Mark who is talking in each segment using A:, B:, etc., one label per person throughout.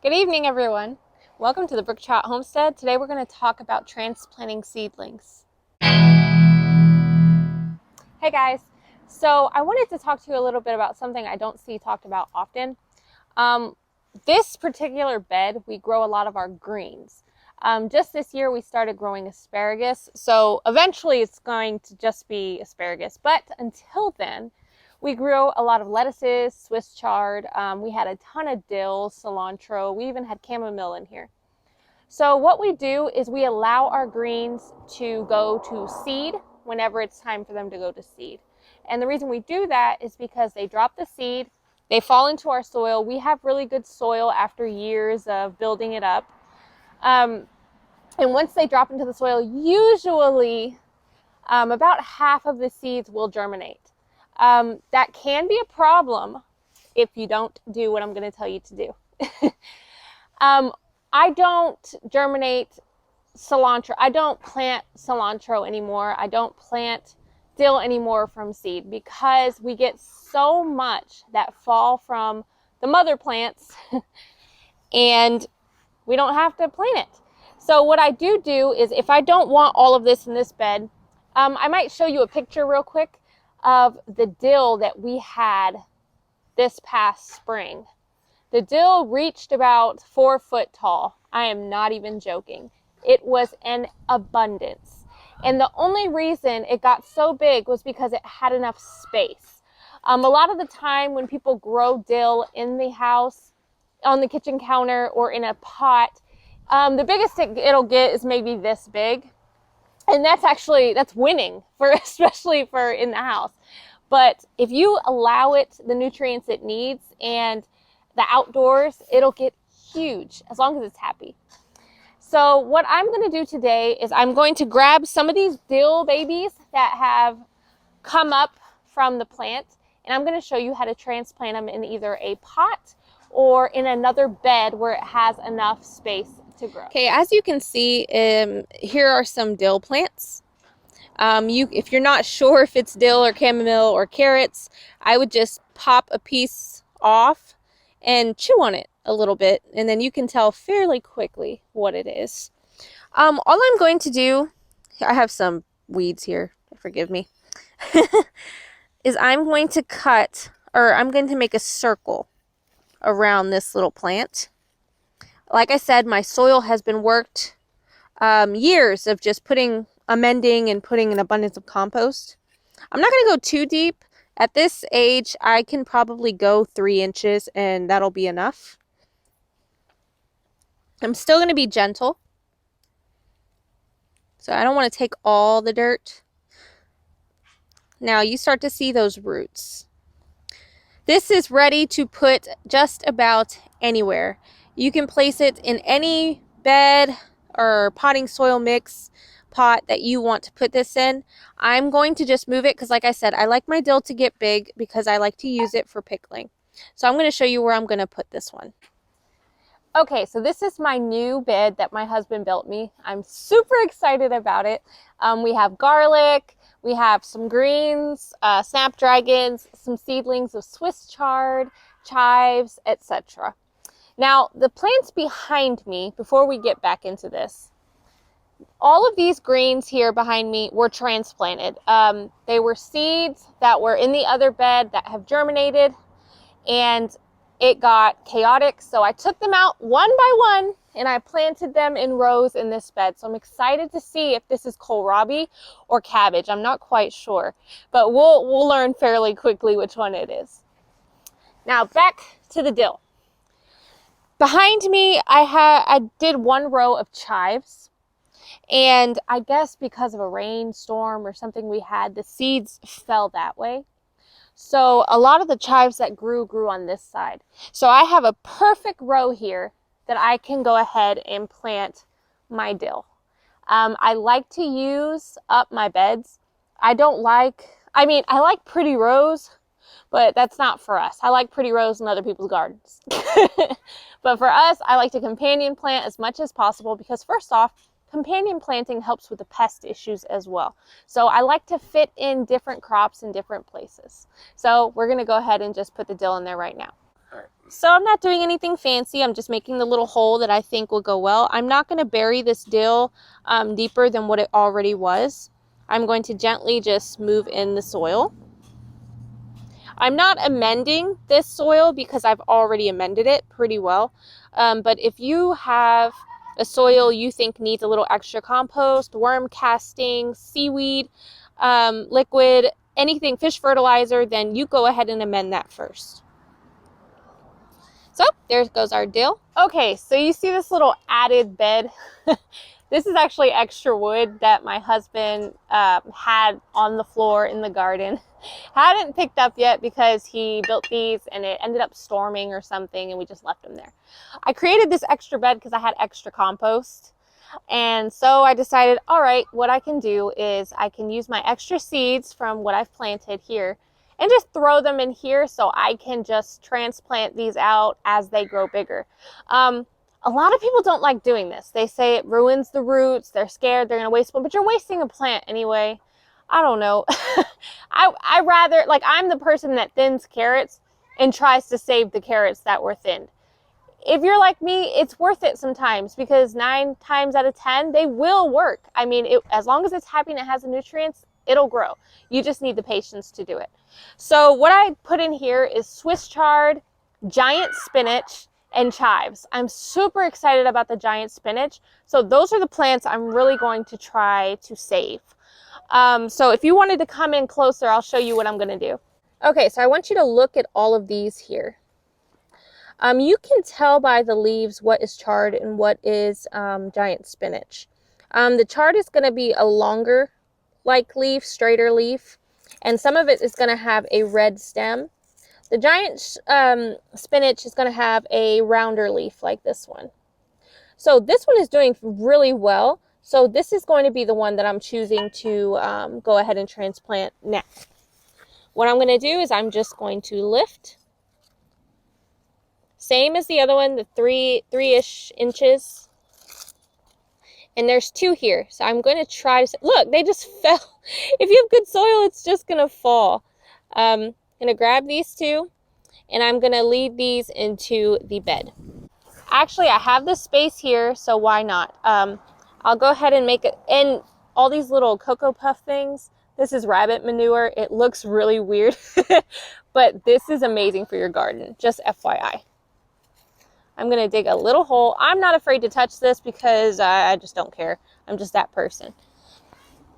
A: Good evening, everyone. Welcome to the Brook Trout Homestead. Today we're going to talk about transplanting seedlings. Hey guys, so I wanted to talk to you a little bit about something I don't see talked about often. This particular bed, we grow a lot of our greens. Just this year we started growing asparagus, so eventually it's going to just be asparagus. But until then, we grew a lot of lettuces, Swiss chard. We had a ton of dill, cilantro. We even had chamomile in here. So what we do is we allow our greens to go to seed whenever it's time for them to go to seed. And the reason we do that is because they drop the seed, they fall into our soil. We have really good soil after years of building it up. And once they drop into the soil, usually about half of the seeds will germinate. That can be a problem if you don't do what I'm going to tell you to do. I don't germinate cilantro. I don't plant cilantro anymore. I don't plant dill anymore from seed because we get so much that fall from the mother plants and we don't have to plant it. So what I do is if I don't want all of this in this bed, I might show you a picture real quick of the dill that we had this past spring. The dill reached about 4 foot tall. I am not even joking. It was an abundance. And the only reason it got so big was because it had enough space. A lot of the time when people grow dill in the house, on the kitchen counter, or in a pot, the biggest it'll get is maybe this big. And that's winning especially for in the house. But if you allow it the nutrients it needs and the outdoors, it'll get huge as long as it's happy. So what I'm going to do today is I'm going to grab some of these dill babies that have come up from the plant, and I'm going to show you how to transplant them in either a pot or in another bed where it has enough space to grow. Okay, as you can see, here are some dill plants. If you're not sure if it's dill or chamomile or carrots, I would just pop a piece off and chew on it a little bit, and then you can tell fairly quickly what it is. All I'm going to do, I have some weeds here, forgive me, is I'm going to make a circle around this little plant. Like I said, my soil has been worked years of just amending and putting an abundance of compost. I'm not going to go too deep. At this age, I can probably go 3 inches and that'll be enough. I'm still going to be gentle. So I don't want to take all the dirt. Now you start to see those roots. This is ready to put just about anywhere. You can place it in any bed or potting soil mix pot that you want to put this in. I'm going to just move it because, like I said, I like my dill to get big because I like to use it for pickling. So I'm going to show you where I'm going to put this one. Okay, so this is my new bed that my husband built me. I'm super excited about it. We have garlic, we have some greens, snapdragons, some seedlings of Swiss chard, chives, etc. Now, the plants behind me, before we get back into this, all of these greens here behind me were transplanted. They were seeds that were in the other bed that have germinated, and it got chaotic. So I took them out one by one and I planted them in rows in this bed. So I'm excited to see if this is kohlrabi or cabbage. I'm not quite sure, but we'll learn fairly quickly which one it is. Now back to the dill. Behind me, I did 1 row of chives. And I guess because of a rainstorm or something we had, the seeds fell that way. So a lot of the chives that grew on this side. So I have a perfect row here that I can go ahead and plant my dill. I like to use up my beds. I like pretty rows, but that's not for us. I like pretty rows in other people's gardens. But for us, I like to companion plant as much as possible because first off, companion planting helps with the pest issues as well. So I like to fit in different crops in different places. So we're going to go ahead and just put the dill in there right now.
B: All right,
A: So I'm not doing anything fancy. I'm just making the little hole that I think will go well. I'm not going to bury this dill deeper than what it already was. I'm going to gently just move in the soil. I'm not amending this soil because I've already amended it pretty well. But if you have a soil you think needs a little extra compost, worm casting, seaweed, liquid, anything, fish fertilizer, then you go ahead and amend that first. So there goes our dill. Okay, so you see this little added bed. This is actually extra wood that my husband had on the floor in the garden. Hadn't picked up yet because he built these and it ended up storming or something and we just left them there. I created this extra bed because I had extra compost. And so I decided, all right, what I can do is I can use my extra seeds from what I've planted here and just throw them in here so I can just transplant these out as they grow bigger. A lot of people don't like doing this. They say it ruins the roots. They're scared they're going to waste one, but you're wasting a plant anyway. I don't know. I rather, like, I'm the person that thins carrots and tries to save the carrots that were thinned. If you're like me, it's worth it sometimes because 9 times out of 10, they will work. I mean, as long as it's happy and it has the nutrients, it'll grow. You just need the patience to do it. So what I put in here is Swiss chard, giant spinach, and chives. I'm super excited about the giant spinach. So those are the plants I'm really going to try to save. So if you wanted to come in closer, I'll show you what I'm going to do. Okay, so I want you to look at all of these here. You can tell by the leaves what is chard and what is giant spinach. The chard is going to be a longer like leaf, straighter leaf, and some of it is going to have a red stem. The giant spinach is going to have a rounder leaf like this one. So this one is doing really well. So this is going to be the one that I'm choosing to go ahead and transplant next. What I'm going to do is I'm just going to lift. Same as the other one, the three-ish inches. And there's 2 here. So I'm going to try to, look, they just fell. If you have good soil, it's just going to fall. I'm going to grab these 2 and I'm going to lead these into the bed. Actually, I have this space here, so why not? I'll go ahead and make it, and all these little Cocoa Puff things, this is rabbit manure. It looks really weird, but this is amazing for your garden, just FYI. I'm going to dig a little hole. I'm not afraid to touch this because I just don't care. I'm just that person.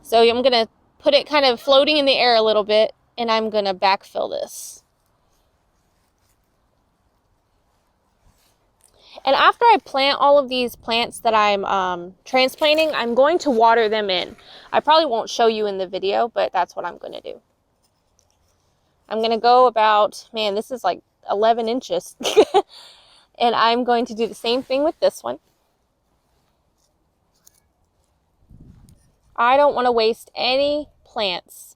A: So I'm going to put it kind of floating in the air a little bit, and I'm going to backfill this. And after I plant all of these plants that I'm transplanting, I'm going to water them in. I probably won't show you in the video, but that's what I'm going to do. I'm going to go about, man, this is like 11 inches. And I'm going to do the same thing with this one. I don't want to waste any plants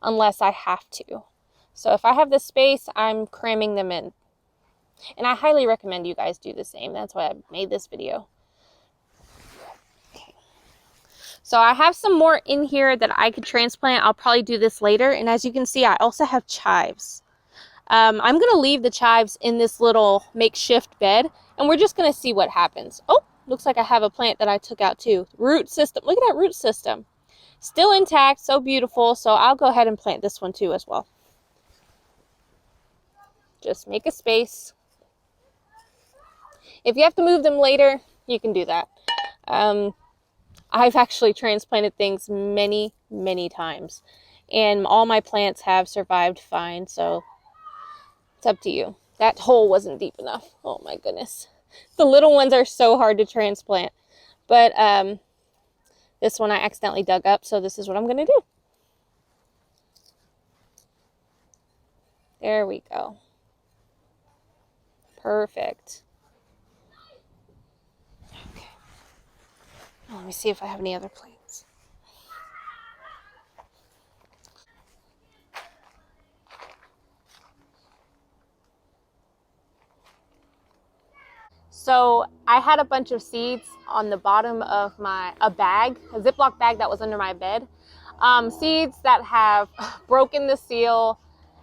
A: unless I have to. So if I have the space, I'm cramming them in. And I highly recommend you guys do the same. That's why I made this video. Okay. So I have some more in here that I could transplant. I'll probably do this later. And as you can see, I also have chives. I'm going to leave the chives in this little makeshift bed. And we're just going to see what happens. Oh, looks like I have a plant that I took out too. Root system. Look at that root system. Still intact. So beautiful. So I'll go ahead and plant this one too as well. Just make a space. If you have to move them later, you can do that. I've actually transplanted things many, many times. And all my plants have survived fine. So it's up to you. That hole wasn't deep enough. Oh my goodness. The little ones are so hard to transplant. But this one I accidentally dug up. So this is what I'm going to do. There we go. Perfect. Okay. Let me see if I have any other plants. So I had a bunch of seeds on the bottom of a Ziploc bag that was under my bed. Seeds that have broken the seal,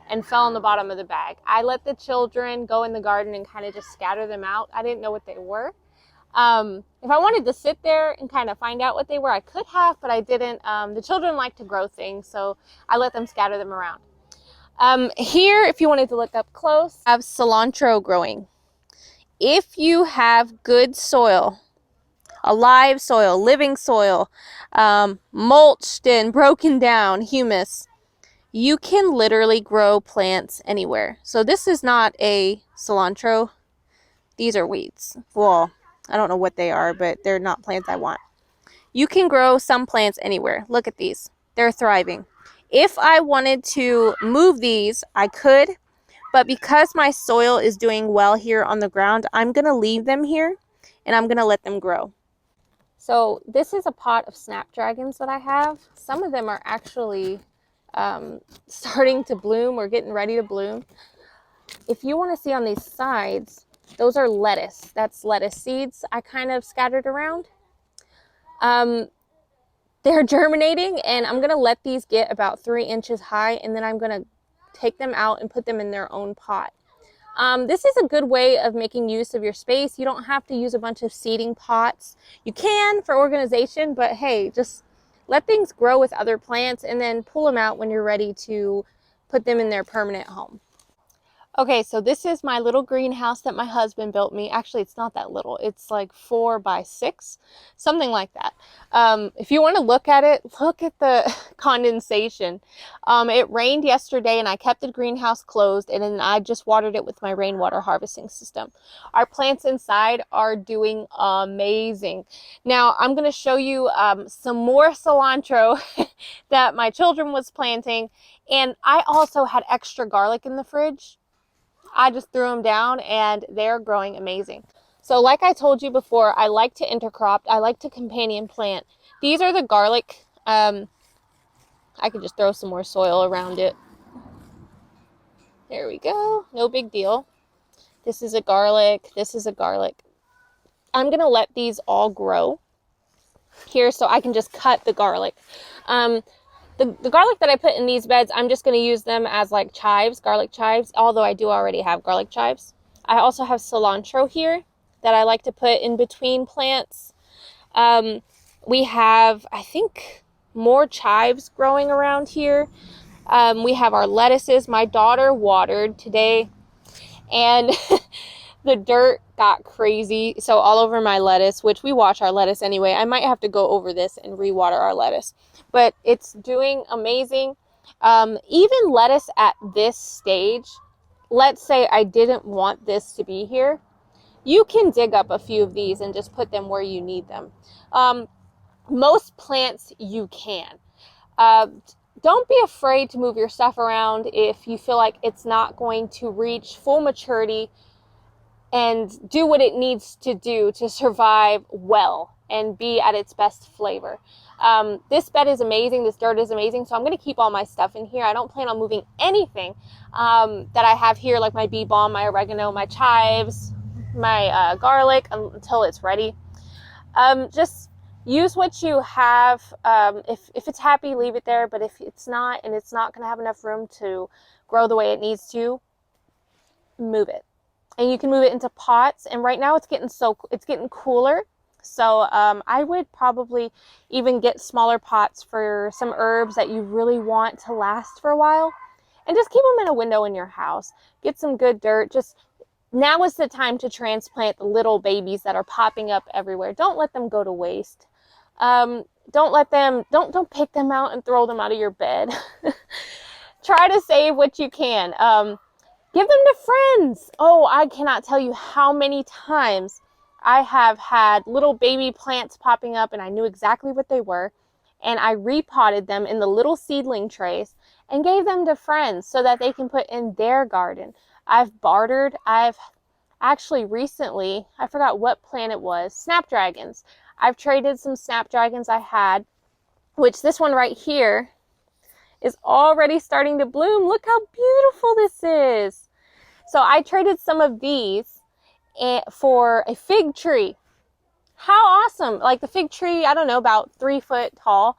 A: and fell on the bottom of the bag. I let the children go in the garden and kind of just scatter them out. I didn't know what they were. If I wanted to sit there and kind of find out what they were, I could have, but I didn't. The children like to grow things, so I let them scatter them around. Here, if you wanted to look up close, I have cilantro growing. If you have good soil, alive soil, living soil, mulched and broken down humus, you can literally grow plants anywhere. So this is not a cilantro. These are weeds. Well, I don't know what they are, but they're not plants I want. You can grow some plants anywhere. Look at these. They're thriving. If I wanted to move these, I could. But because my soil is doing well here on the ground, I'm going to leave them here and I'm going to let them grow. So this is a pot of snapdragons that I have. Some of them are actually starting to bloom or getting ready to bloom. If you want to see on these sides, those are lettuce. That's lettuce seeds I kind of scattered around. They're germinating, and I'm going to let these get about 3 inches high, and then I'm going to take them out and put them in their own pot. This is a good way of making use of your space. You don't have to use a bunch of seeding pots. You can for organization, but hey, just let things grow with other plants and then pull them out when you're ready to put them in their permanent home. Okay, so this is my little greenhouse that my husband built me. Actually, it's not that little. It's like 4 by 6, something like that. If you want to look at it, look at the condensation. It rained yesterday and I kept the greenhouse closed, and then I just watered it with my rainwater harvesting system. Our plants inside are doing amazing. Now, I'm going to show you some more cilantro that my children was planting, and I also had extra garlic in the fridge. I just threw them down and they're growing amazing. So like I told you before, I like to intercrop. I like to companion plant. These are the garlic. I could just throw some more soil around it. There we go. No big deal. This is a garlic. This is a garlic. I'm going to let these all grow here so I can just cut the garlic. The garlic that I put in these beds, I'm just going to use them as like chives, garlic chives, although I do already have garlic chives. I also have cilantro here that I like to put in between plants. We have, I think, more chives growing around here. We have our lettuces. My daughter watered today, and the dirt got crazy, so all over my lettuce, which we wash our lettuce anyway. I might have to go over this and re-water our lettuce, but it's doing amazing. Even lettuce at this stage, let's say I didn't want this to be here, you can dig up a few of these and just put them where you need them. Most plants you can. Don't be afraid to move your stuff around if you feel like it's not going to reach full maturity and do what it needs to do to survive well and be at its best flavor. This bed is amazing. This dirt is amazing. So I'm going to keep all my stuff in here. I don't plan on moving anything that I have here, like my bee balm, my oregano, my chives, my garlic, until it's ready. Just use what you have. If it's happy, leave it there. But if it's not, and it's not going to have enough room to grow the way it needs to, move it. And you can move it into pots. And right now it's getting cooler. So I would probably even get smaller pots for some herbs that you really want to last for a while. And just keep them in a window in your house. Get some good dirt. Just now is the time to transplant the little babies that are popping up everywhere. Don't let them go to waste. Don't pick them out and throw them out of your bed. Try to save what you can. Give them to friends. Oh, I cannot tell you how many times I have had little baby plants popping up and I knew exactly what they were. And I repotted them in the little seedling trays and gave them to friends so that they can put in their garden. I've bartered. I've actually recently, I forgot what plant it was, snapdragons. I've traded some snapdragons I had, which this one right here is already starting to bloom. Look how beautiful this is. So I traded some of these for a fig tree. How awesome. Like the fig tree, I don't know, about 3 foot tall.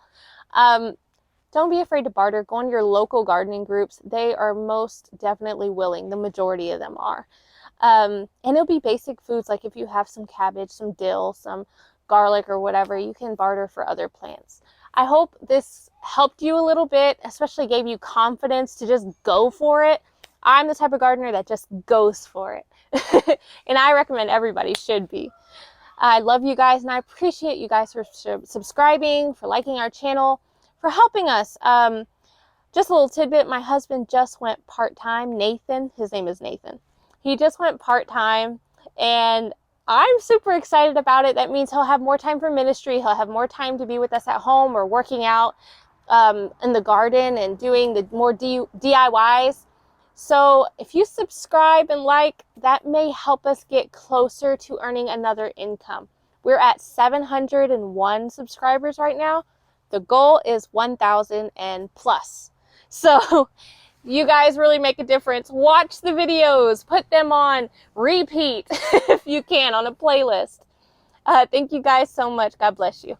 A: don't be afraid to barter. Go on your local gardening groups. They are most definitely willing. The majority of them are. And it'll be basic foods, like if you have some cabbage, some dill, some garlic or whatever, you can barter for other plants. I hope this helped you a little bit, especially gave you confidence to just go for it. I'm the type of gardener that just goes for it. And I recommend everybody should be. I love you guys, and I appreciate you guys for subscribing, for liking our channel, for helping us. Just a little tidbit, my husband just went part-time. Nathan, his name is Nathan. He just went part-time, and I'm super excited about it. That means he'll have more time for ministry. He'll have more time to be with us at home or working out in the garden and doing the more DIYs. So if you subscribe and like, that may help us get closer to earning another income. We're at 701 subscribers right now. The goal is 1,000 and plus. So you guys really make a difference. Watch the videos, put them on repeat if you can on a playlist. Thank you guys so much. God bless you.